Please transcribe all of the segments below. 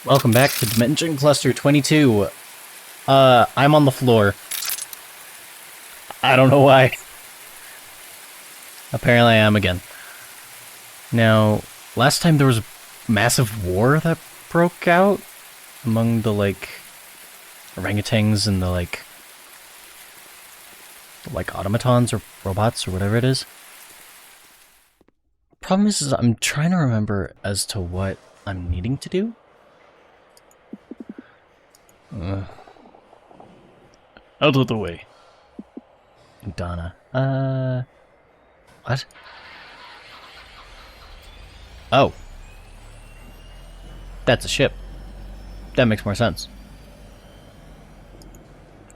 Welcome back to Dimension Cluster 22. I'm on the floor. I don't know why. Apparently I am again. Now, last time there was a massive war that broke out among the, orangutans and the, automatons or robots or whatever it is. Problem is I'm trying to remember as to what I'm needing to do. Out of the way. Donna. What? Oh. That's a ship. That makes more sense.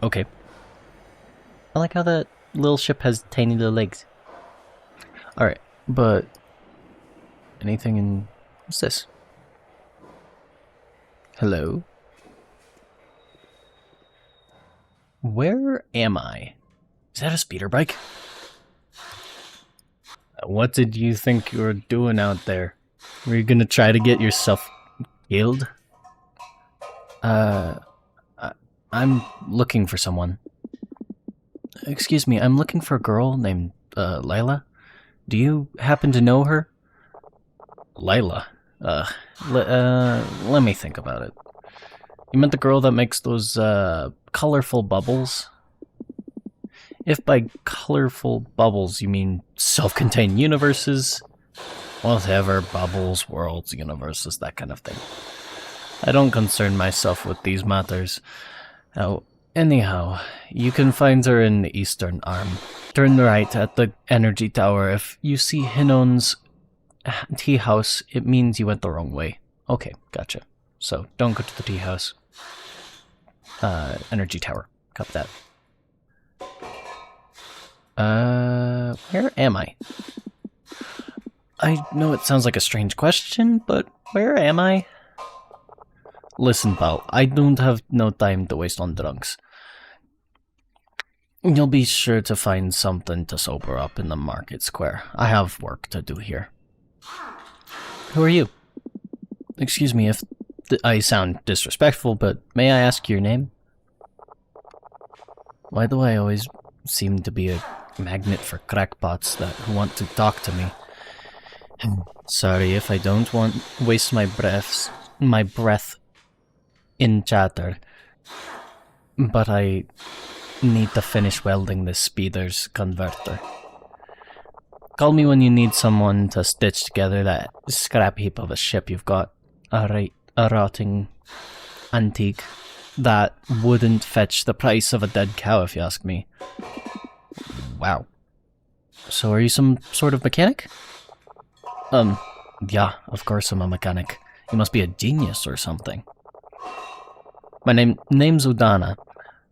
Okay. I like how that little ship has tiny little legs. Alright, but... anything in... what's this? Hello? Where am I? Is that a speeder bike? What did you think you were doing out there? Were you gonna try to get yourself killed? I'm looking for someone. Excuse me, I'm looking for a girl named, Lila. Do you happen to know her? Lila? Let me think about it. You meant the girl that makes those, colorful bubbles? If by colorful bubbles you mean self-contained universes, whatever, bubbles, worlds, universes, that kind of thing. I don't concern myself with these matters. Oh, anyhow, you can find her in the eastern arm. Turn right at the energy tower. If you see Hinon's tea house, it means you went the wrong way. Okay, gotcha. So, don't go to the tea house. Energy tower. Copy that. Where am I? I know it sounds like a strange question, but where am I? Listen, pal, I don't have no time to waste on drunks. You'll be sure to find something to sober up in the market square. I have work to do here. Who are you? Excuse me if I sound disrespectful, but may I ask your name? Why do I always seem to be a magnet for crackpots that want to talk to me? Sorry if I don't want waste my breath in chatter, but I need to finish welding this speeder's converter. Call me when you need someone to stitch together that scrap heap of a ship you've got. A rotting antique that wouldn't fetch the price of a dead cow, if you ask me. Wow. So are you some sort of mechanic? Yeah, of course I'm a mechanic. You must be a genius or something. My name's Udana.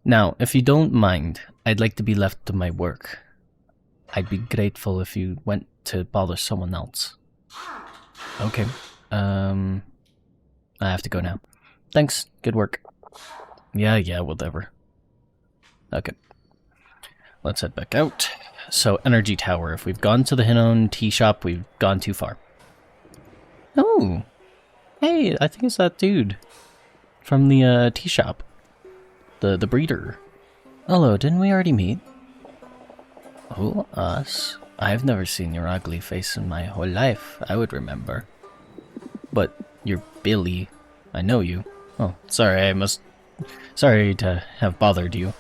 Now, if you don't mind, I'd like to be left to my work. I'd be grateful if you went to bother someone else. Okay. I have to go now. Thanks. Good work. Yeah, whatever. Okay. Let's head back out. So, energy tower. If we've gone to the Hinon tea shop, we've gone too far. Oh! Hey, I think it's that dude from the tea shop. The breeder. Hello, didn't we already meet? Oh, us? I've never seen your ugly face in my whole life, I would remember. But you're Billy. I know you. Oh, sorry, sorry to have bothered you.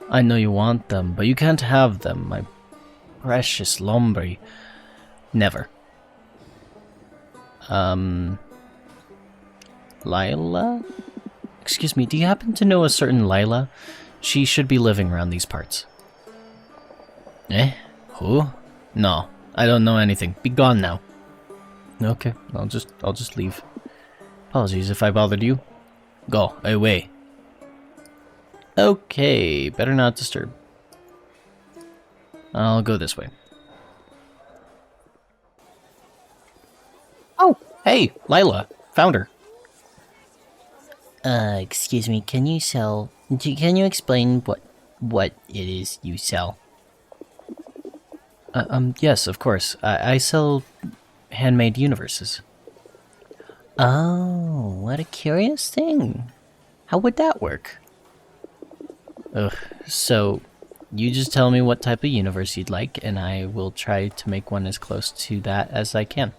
I know you want them, but you can't have them, my precious Lombre. Never. Lila? Excuse me, do you happen to know a certain Lila? She should be living around these parts. Eh? Who? No, I don't know anything. Be gone now. Okay, I'll just leave. Apologies if I bothered you. Go away. Okay, better not disturb. I'll go this way. Oh, hey, Lila, found her. Excuse me, can you explain what it is you sell? Yes, of course. I sell handmade universes. Oh, what a curious thing. How would that work? Ugh, so you just tell me what type of universe you'd like, and I will try to make one as close to that as I can.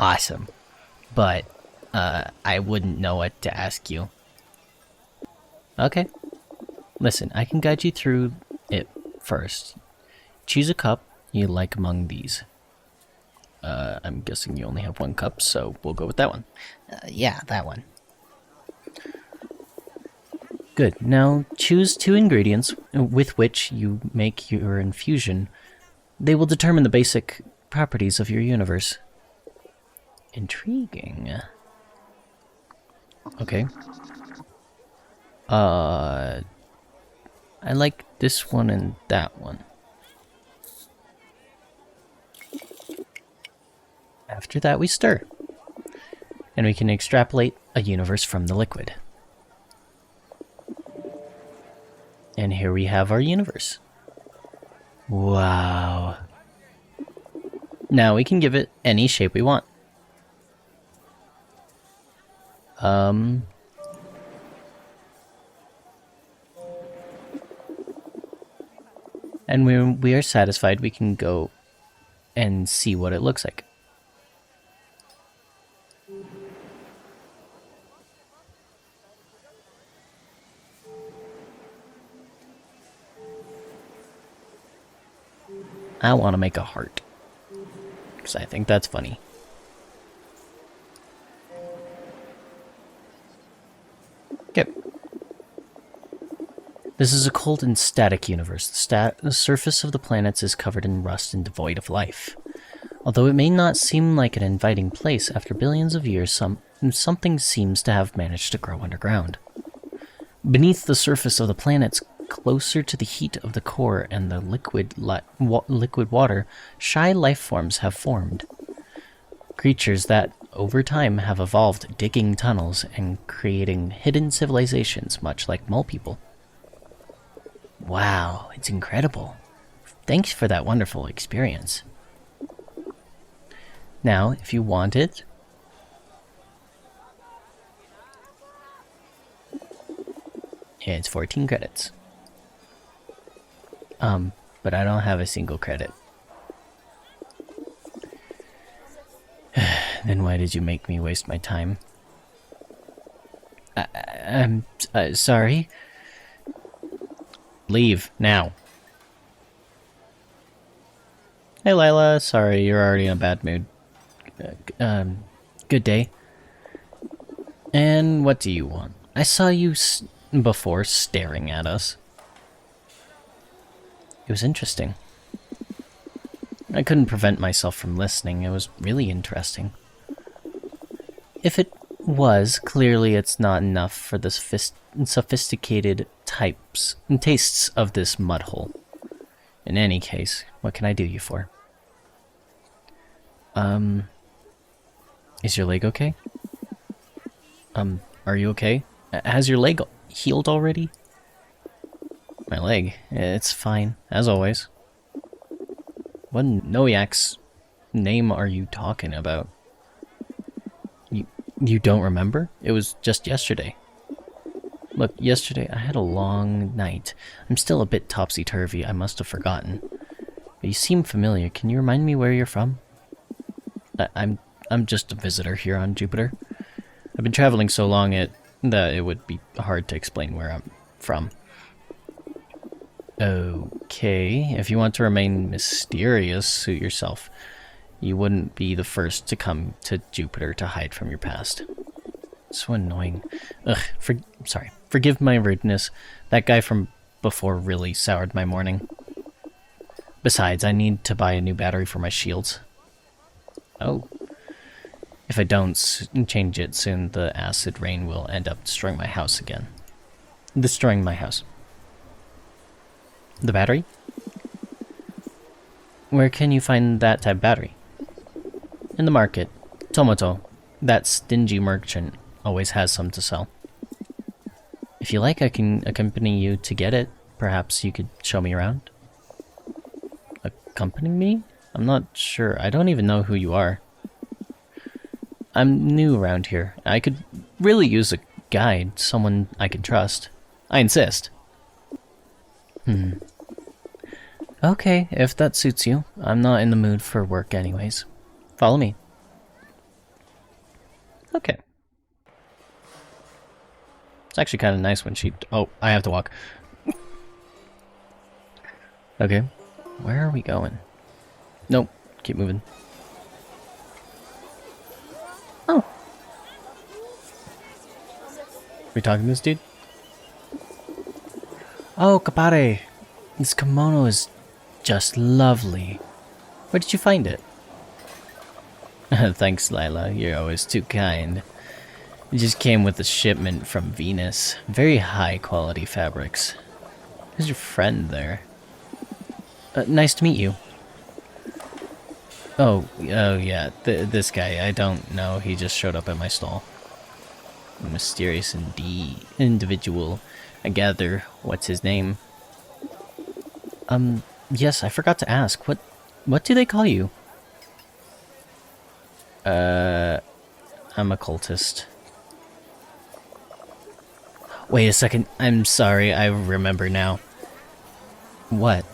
Awesome. But, I wouldn't know what to ask you. Okay. Listen, I can guide you through it first. Choose a cup you like among these. I'm guessing you only have one cup, so we'll go with that one. Yeah, that one. Good. Now choose two ingredients with which you make your infusion. They will determine the basic properties of your universe. Intriguing. Okay. I like this one and that one. After that, we stir. And we can extrapolate a universe from the liquid. And here we have our universe. Wow. Now we can give it any shape we want. And when we are satisfied, we can go and see what it looks like. I want to make a heart, because I think that's funny. Okay. This is a cold and static universe. The surface of the planets is covered in rust and devoid of life. Although it may not seem like an inviting place, after billions of years, something seems to have managed to grow underground. Beneath the surface of the planets, closer to the heat of the core and the liquid water, shy life forms have formed. Creatures that, over time, have evolved digging tunnels and creating hidden civilizations much like mole people. Wow, it's incredible. Thanks for that wonderful experience. Now, if you want it, it's 14 credits. But I don't have a single credit. Then why did you make me waste my time? I'm sorry. Leave, now. Hey Lila, sorry, you're already in a bad mood. Good day. And what do you want? I saw you before staring at us. It was interesting. I couldn't prevent myself from listening. It was really interesting. If it was, clearly it's not enough for the sophisticated types and tastes of this mudhole. In any case, what can I do you for? Is your leg okay? Are you okay? Has your leg healed already? My leg? It's fine, as always. What Noyak's name are you talking about? You don't remember? It was just yesterday. Look, yesterday I had a long night. I'm still a bit topsy-turvy, I must have forgotten. But you seem familiar. Can you remind me where you're from? I'm just a visitor here on Jupiter. I've been traveling so long that it would be hard to explain where I'm from. Okay, if you want to remain mysterious, suit yourself. You wouldn't be the first to come to Jupiter to hide from your past. So annoying. Ugh, sorry. Forgive my rudeness. That guy from before really soured my morning. Besides, I need to buy a new battery for my shields. Oh. If I don't change it soon, the acid rain will end up destroying my house again. Destroying my house. The battery? Where can you find that type of battery? In the market. Tomoto, that stingy merchant, always has some to sell. If you like, I can accompany you to get it. Perhaps you could show me around? Accompany me? I'm not sure. I don't even know who you are. I'm new around here. I could really use a guide, someone I can trust. I insist. Okay, if that suits you. I'm not in the mood for work anyways. Follow me. Okay. It's actually kind of nice when she... Oh, I have to walk. Okay. Where are we going? Nope. Keep moving. Oh. We talking to this dude? Oh, Kapare. This kimono is just lovely. Where did you find it? Thanks, Lila. You're always too kind. It just came with a shipment from Venus. Very high quality fabrics. Who's your friend there? Nice to meet you. Oh yeah, this guy. I don't know. He just showed up at my stall. A mysterious individual. I gather. What's his name? Yes, I forgot to ask. What do they call you? I'm a cultist. Wait a second. I'm sorry. I remember now. What?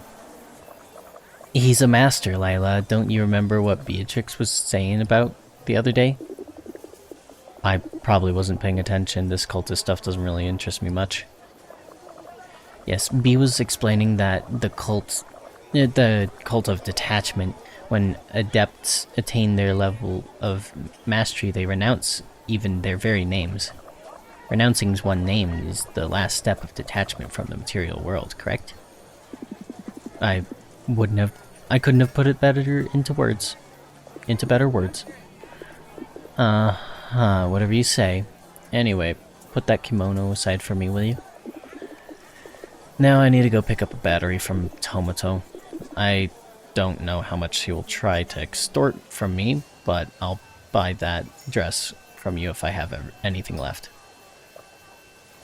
He's a master, Lila. Don't you remember what Beatrix was saying about the other day? I probably wasn't paying attention. This cultist stuff doesn't really interest me much. Yes, B was explaining that the cult of detachment, when adepts attain their level of mastery, they renounce even their very names. Renouncing one name is the last step of detachment from the material world, correct? I couldn't have put it better into words. Into better words. Whatever you say. Anyway, put that kimono aside for me, will you? Now I need to go pick up a battery from Tomato. I don't know how much he will try to extort from me, but I'll buy that dress from you if I have anything left.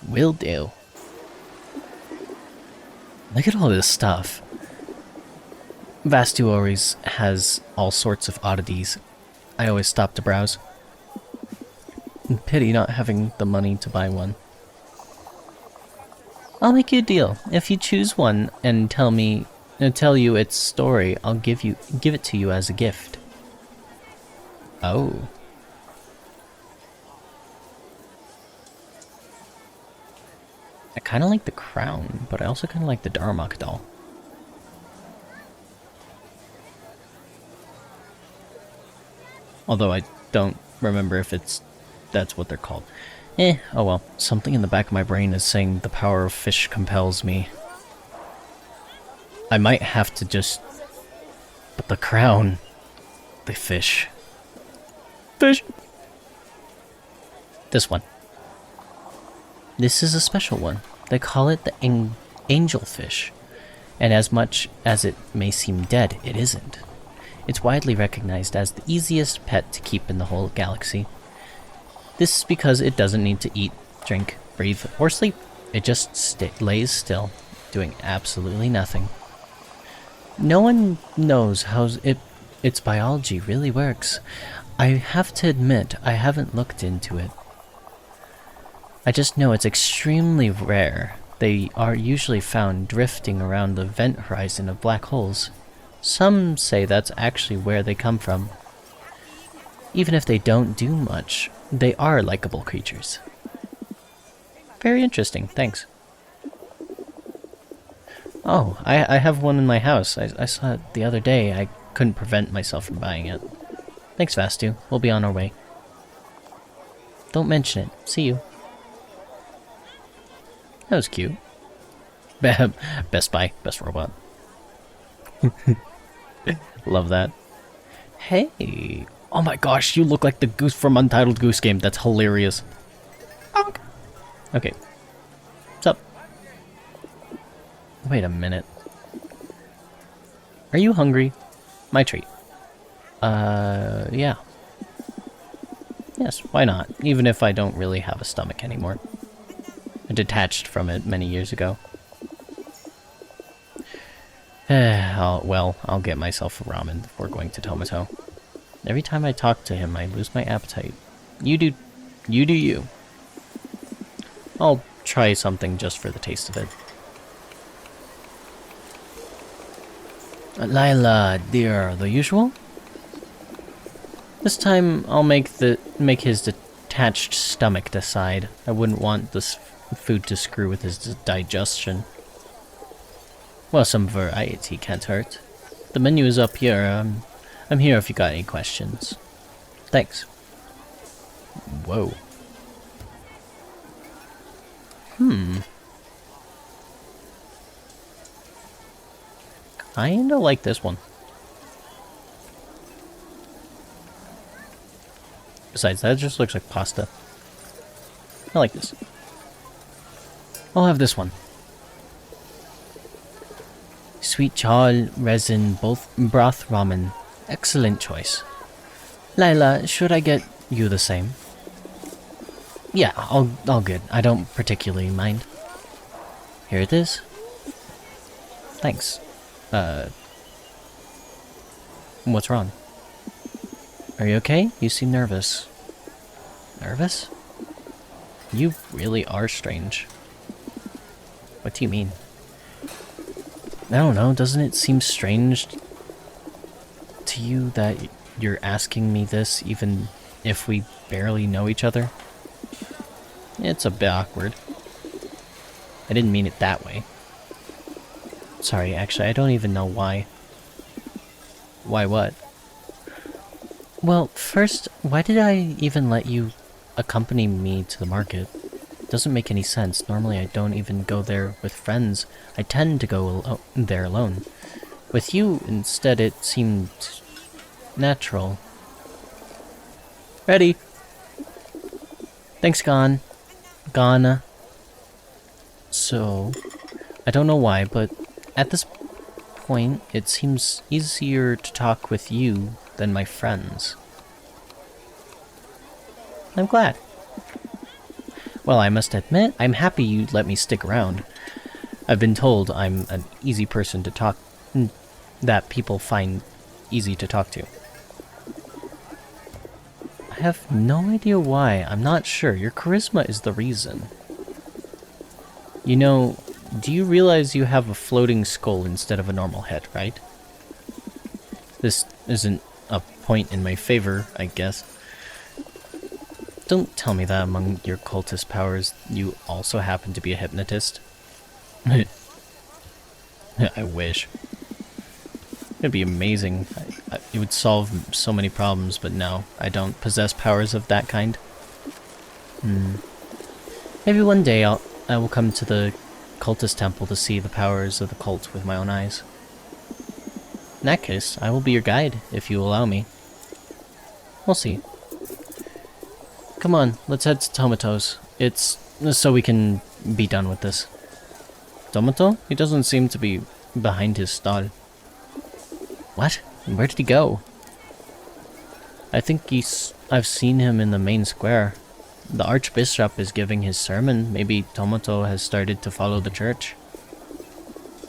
Will do. Look at all this stuff. Vastu always has all sorts of oddities. I always stop to browse. Pity not having the money to buy one. I'll make you a deal. If you choose one and tell you its story, I'll give it to you as a gift. Oh. I kind of like the crown, but I also kind of like the Darmok doll. Although I don't remember if that's what they're called. Oh well. Something in the back of my brain is saying the power of fish compels me. I might have to just... But the crown... The fish... Fish! This one. This is a special one. They call it the angelfish. And as much as it may seem dead, it isn't. It's widely recognized as the easiest pet to keep in the whole galaxy. This is because it doesn't need to eat, drink, breathe, or sleep. It just lays still, doing absolutely nothing. No one knows how its biology really works. I have to admit, I haven't looked into it. I just know it's extremely rare. They are usually found drifting around the vent horizon of black holes. Some say that's actually where they come from. Even if they don't do much, they are likable creatures. Very interesting, thanks. Oh, I have one in my house. I saw it the other day. I couldn't prevent myself from buying it. Thanks, Vastu. We'll be on our way. Don't mention it. See you. That was cute. Best Buy, best robot. Love that. Hey. Oh my gosh, you look like the goose from Untitled Goose Game. That's hilarious. Okay. What's up? Wait a minute. Are you hungry? My treat. Yeah. Yes, why not? Even if I don't really have a stomach anymore. I detached from it many years ago. I'll get myself a ramen before going to Tomato. Every time I talk to him, I lose my appetite. You do you. I'll try something just for the taste of it. Lila, dear, the usual? This time I'll make his detached stomach decide. I wouldn't want this food to screw with his digestion. Well, some variety can't hurt. The menu is up here. I'm here if you got any questions. Thanks. Whoa. Kinda like this one. Besides, that just looks like pasta. I like this. I'll have this one. Sweet chal, resin, both broth ramen. Excellent choice. Lila, should I get you the same? Yeah, all good. I don't particularly mind. Here it is. Thanks. What's wrong? Are you okay? You seem nervous. Nervous? You really are strange. What do you mean? I don't know, doesn't it seem strange to you that you're asking me this even if we barely know each other? It's a bit awkward. I didn't mean it that way. Sorry, actually, I don't even know why. Why what? Well, first, why did I even let you accompany me to the market? It doesn't make any sense. Normally, I don't even go there with friends. I tend to go there alone. With you, instead, it seemed natural. Ready. Thanks, Gon. Gon. So, I don't know why, but at this point, it seems easier to talk with you than my friends. I'm glad. Well, I must admit, I'm happy you let me stick around. I've been told I'm an easy person to talk, that people find easy to talk to. I have no idea why. I'm not sure. Your charisma is the reason. You know, do you realize you have a floating skull instead of a normal head, right? This isn't a point in my favor, I guess. Don't tell me that among your cultist powers, you also happen to be a hypnotist. I wish. It'd be amazing. It would solve so many problems, but no, I don't possess powers of that kind. Maybe one day I will come to the cultist temple to see the powers of the cult with my own eyes. In that case, I will be your guide, if you allow me. We'll see. Come on, let's head to Tomato's. It's so we can be done with this. Tomato? He doesn't seem to be behind his stall. What? Where did he go? I think I've seen him in the main square. The Archbishop is giving his sermon. Maybe Tomato has started to follow the church.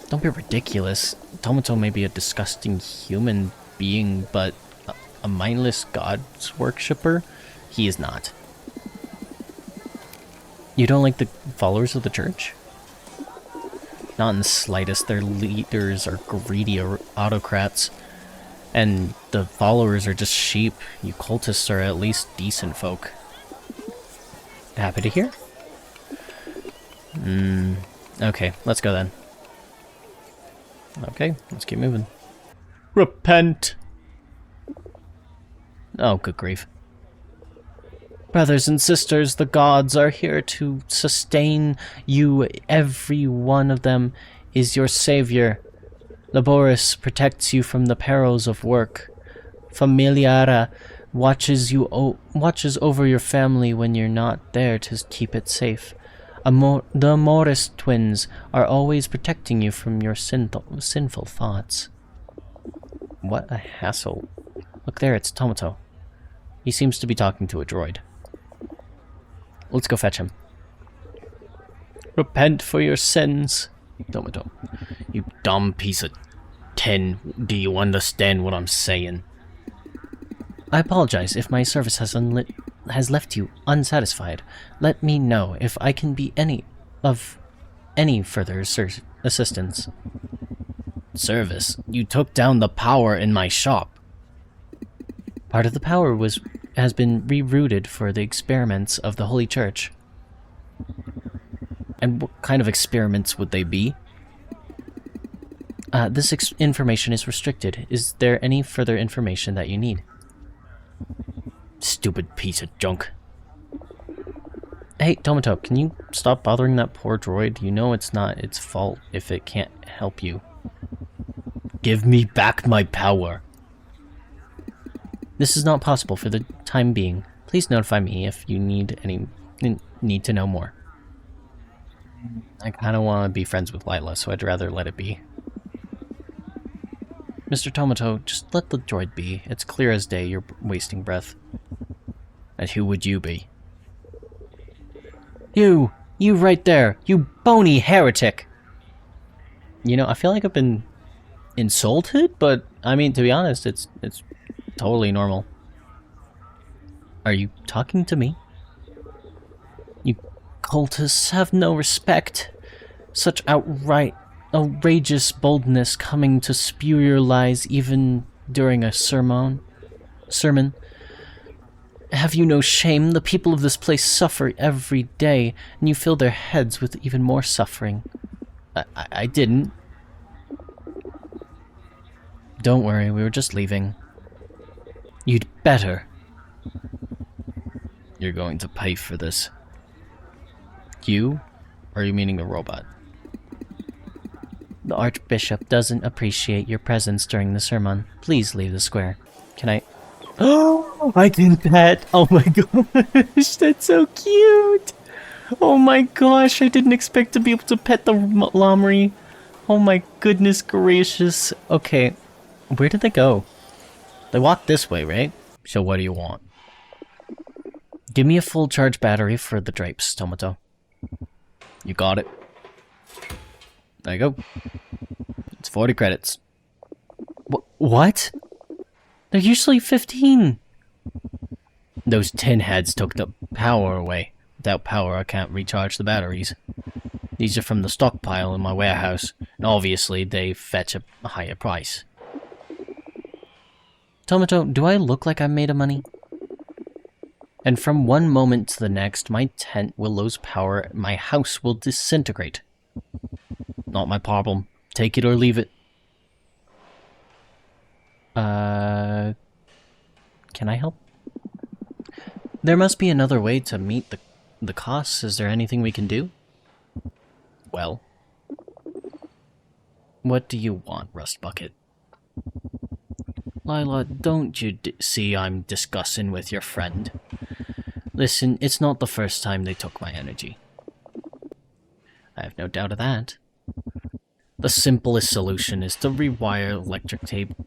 Don't be ridiculous. Tomato may be a disgusting human being, but a mindless god's worshipper? He is not. You don't like the followers of the church? Not in the slightest. Their leaders are greedy autocrats. And the followers are just sheep. You cultists are at least decent folk. Happy to hear? Okay, let's go then. Okay, let's keep moving. Repent! Oh, good grief. Brothers and sisters, the gods are here to sustain you. Every one of them is your savior. Laboris protects you from the perils of work. Familiara watches over your family when you're not there to keep it safe. The Morris twins are always protecting you from your sinful thoughts. What a hassle. Look there, it's Tomato. He seems to be talking to a droid. Let's go fetch him. Repent for your sins. Tomato. You dumb piece of tin. Do you understand what I'm saying? I apologize if my service has has left you unsatisfied. Let me know if I can be any further assistance. Service? You took down the power in my shop. Part of the power has been rerouted for the experiments of the Holy Church. And what kind of experiments would they be? This information is restricted. Is there any further information that you need? Stupid piece of junk. Hey, Tomato, can you stop bothering that poor droid? You know it's not its fault if it can't help you. Give me back my power. This is not possible for the time being. Please notify me if you need to know more. I kind of want to be friends with Lila, so I'd rather let it be. Mr. Tomato, just let the droid be. It's clear as day you're wasting breath. And who would you be? You right there, you bony heretic! You know, I feel like I've been insulted, but I mean, to be honest, it's totally normal. Are you talking to me? You cultists have no respect. Such outrageous boldness coming to spew your lies even during a sermon. Have you no shame? The people of this place suffer every day, and you fill their heads with even more suffering. I didn't. Don't worry, we were just leaving. You'd better. You're going to pay for this. You? Or are you meaning the robot? The Archbishop doesn't appreciate your presence during the sermon. Please leave the square. Can I... Oh, I can pet! Oh my gosh, that's so cute! Oh my gosh, I didn't expect to be able to pet the Lamri. Oh my goodness gracious. Okay, where did they go? They walked this way, right? So what do you want? Give me a full charge battery for the drapes, Tomato. You got it. There you go. It's 40 credits. What? They're usually 15. Those tin heads took the power away. Without power, I can't recharge the batteries. These are from the stockpile in my warehouse, and obviously they fetch a higher price. Tomato, do I look like I'm made of money? And from one moment to the next, my tent will lose power, my house will disintegrate. Not my problem. Take it or leave it. Can I help? There must be another way to meet the costs. Is there anything we can do? Well, what do you want, Rust Bucket? Lila, don't you see I'm discussing with your friend? Listen, it's not the first time they took my energy. I have no doubt of that. The simplest solution is to rewire electric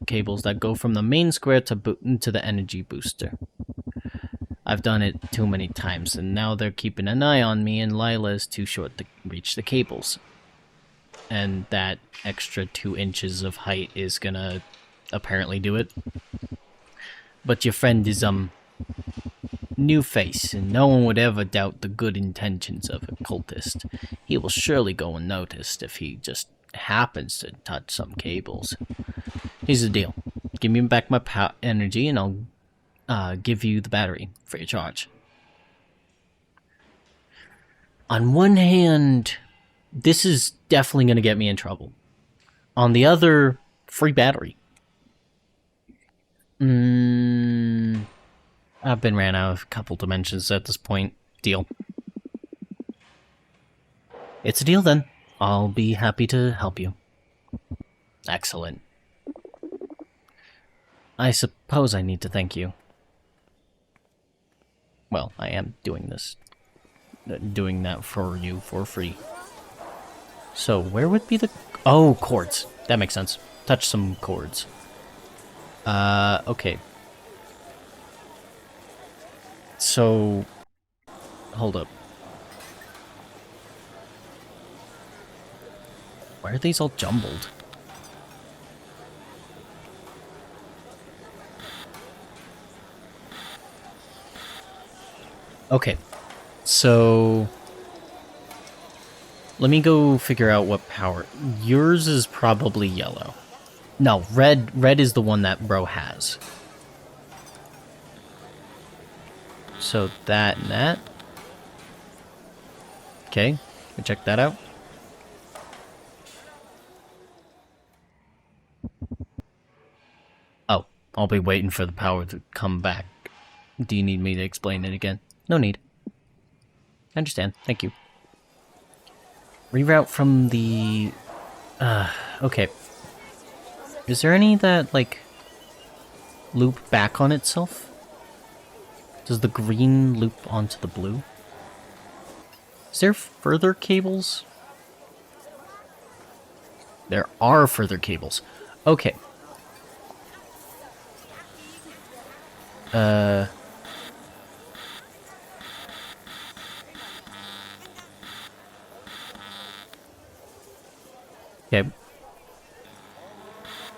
cables that go from the main square to the energy booster. I've done it too many times, and now they're keeping an eye on me, and Lila is too short to reach the cables. And that extra 2 inches of height is gonna apparently do it. But your friend is, new face, and no one would ever doubt the good intentions of a cultist. He will surely go unnoticed if he just happens to touch some cables. Here's the deal. Give me back my energy, and I'll give you the battery for your charge. On one hand, this is definitely going to get me in trouble. On the other, free battery. I've been ran out of a couple dimensions at this point. Deal. It's a deal then. I'll be happy to help you. Excellent. I suppose I need to thank you. Well, I am doing this. Doing that for you for free. So, where would be the... Oh, cords. That makes sense. Touch some cords. Okay. So... Hold up. Why are these all jumbled? Okay, so let me go figure out what power. Yours is probably yellow. No, red. Red is the one that bro has. So that and that. Okay, we check that out. Oh, I'll be waiting for the power to come back. Do you need me to explain it again? No need. I understand. Thank you. Reroute from the... okay. Is there any that, like, loop back on itself? Does the green loop onto the blue? Is there further cables? There are further cables. Okay. Okay.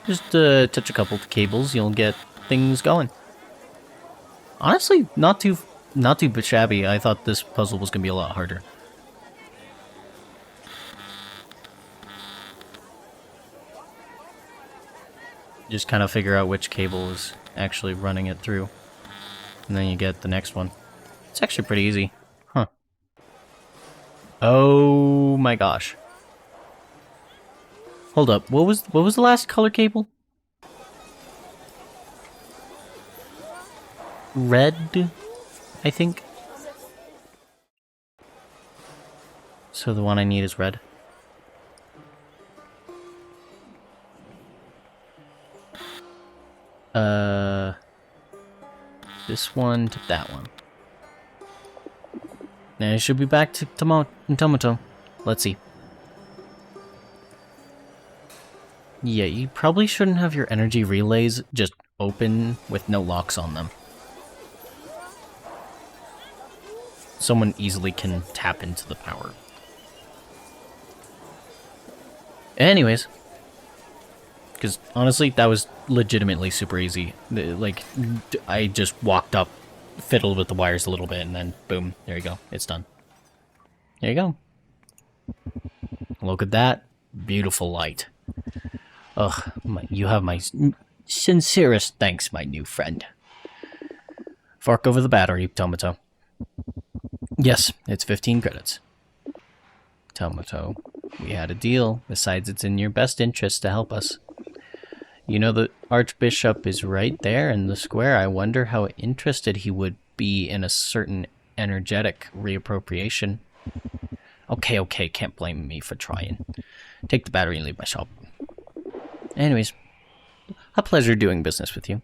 Just touch a couple of cables, you'll get things going. Honestly, not too shabby. I thought this puzzle was gonna be a lot harder. Just kind of figure out which cable is actually running it through, and then you get the next one. It's actually pretty easy, huh? Oh my gosh! Hold up, what was the last color cable? Red, I think. So the one I need is red. This one to that one. Now I should be back to Tomato. Let's see. Yeah, you probably shouldn't have your energy relays just open with no locks on them. Someone easily can tap into the power. Anyways. Because honestly, that was legitimately super easy. Like, I just walked up, fiddled with the wires a little bit, and then boom, there you go. It's done. There you go. Look at that. Beautiful light. Ugh, you have my sincerest thanks, my new friend. Fork over the battery, Tomato. Yes, it's 15 credits. Tomato, we had a deal. Besides, it's in your best interest to help us. You know, the Archbishop is right there in the square. I wonder how interested he would be in a certain energetic reappropriation. Okay, can't blame me for trying. Take the battery and leave my shop. Anyways, a pleasure doing business with you.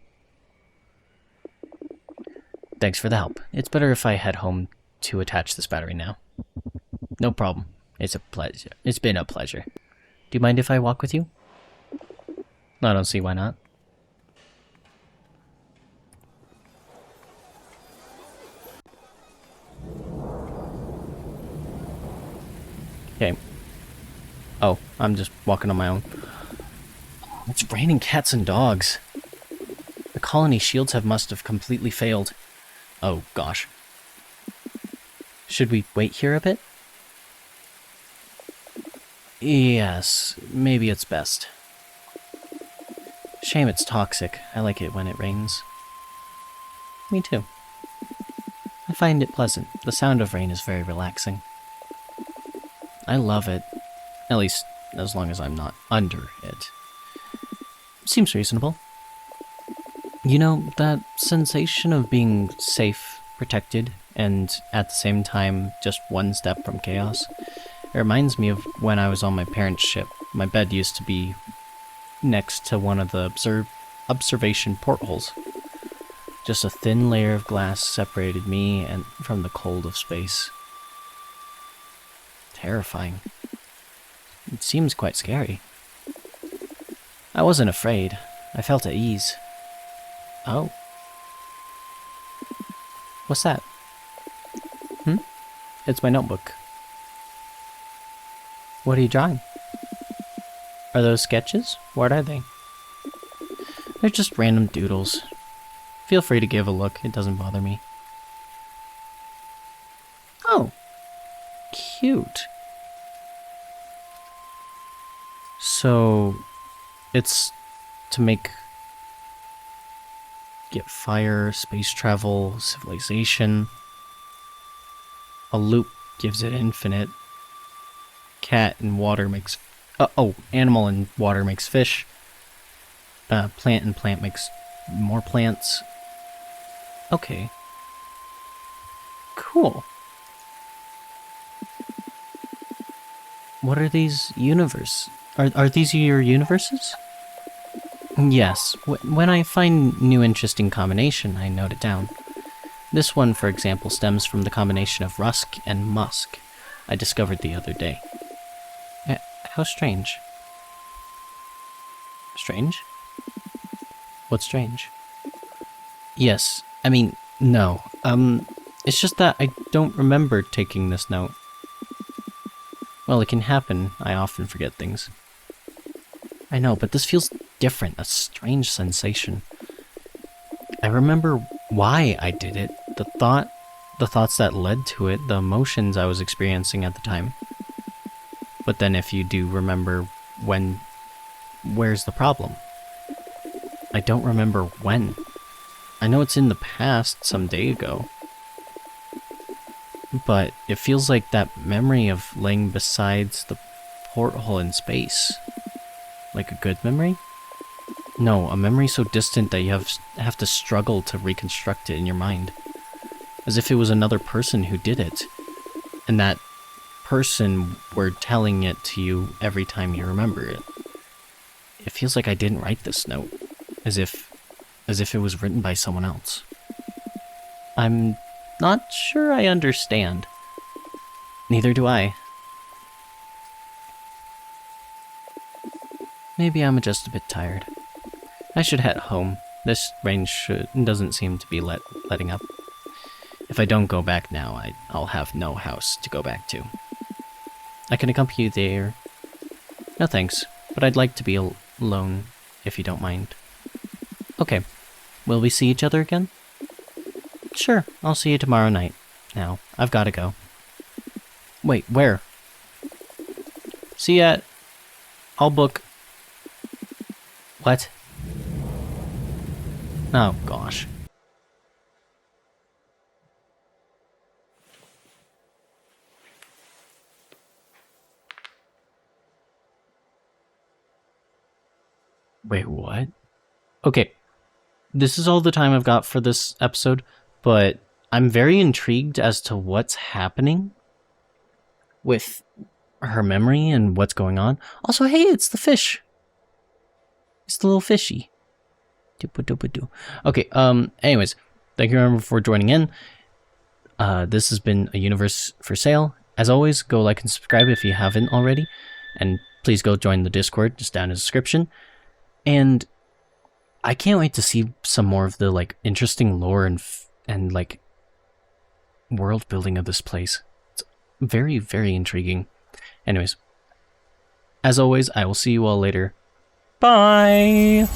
Thanks for the help. It's better if I head home to attach this battery now. No problem. It's a pleasure. It's been a pleasure. Do you mind if I walk with you? I don't see why not. Okay. Oh, I'm just walking on my own. It's raining cats and dogs. The colony shields must have completely failed. Oh, gosh. Should we wait here a bit? Yes, maybe it's best. Shame it's toxic. I like it when it rains. Me too. I find it pleasant. The sound of rain is very relaxing. I love it. At least, as long as I'm not under it. Seems reasonable. You know, that sensation of being safe, protected, and at the same time just one step from chaos, it reminds me of when I was on my parents' ship. My bed used to be next to one of the observation portholes. Just a thin layer of glass separated me from the cold of space. Terrifying. It seems quite scary. I wasn't afraid. I felt at ease. Oh. What's that? It's my notebook. What are you drawing? Are those sketches? What are they? They're just random doodles. Feel free to give a look, it doesn't bother me. cute. So, it's to get fire, space travel, civilization. A loop gives it infinite. Cat and water makes... animal and water makes fish. Plant and plant makes more plants. Okay. Cool. What are these universes? Are these your universes? Yes. When I find new interesting combination, I note it down. This one, for example, stems from the combination of rusk and musk I discovered the other day. How strange. Strange? What's strange? Yes. I mean, no. It's just that I don't remember taking this note. Well, it can happen. I often forget things. I know, but this feels different, a strange sensation. I remember why I did it, the thoughts that led to it, the emotions I was experiencing at the time. But then if you do remember where's the problem? I don't remember when. I know it's in the past, some day ago. But it feels like that memory of laying beside the porthole in space. Like a good memory? No, a memory so distant that you have to struggle to reconstruct it in your mind. As if it was another person who did it. And that person were telling it to you every time you remember it. It feels like I didn't write this note. As if it was written by someone else. I'm not sure I understand. Neither do I. Maybe I'm just a bit tired. I should head home. This range doesn't seem to be letting up. If I don't go back now, I'll have no house to go back to. I can accompany you there. No thanks, but I'd like to be alone, if you don't mind. Okay. Will we see each other again? Sure, I'll see you tomorrow night. Now, I've gotta go. Wait, where? See ya. I'll book. What? Oh, gosh. Wait, what? Okay. This is all the time I've got for this episode, but I'm very intrigued as to what's happening with her memory and what's going on. Also, hey, it's the fish. It's the little fishy. Okay, anyways, thank you everyone for joining in. This has been A Universe for Sale. As always, go like and subscribe if you haven't already, and please go join the Discord just down in the description. And I can't wait to see some more of the like interesting lore and like world building of this place. It's very, very intriguing. Anyways, as always, I will see you all later. Bye!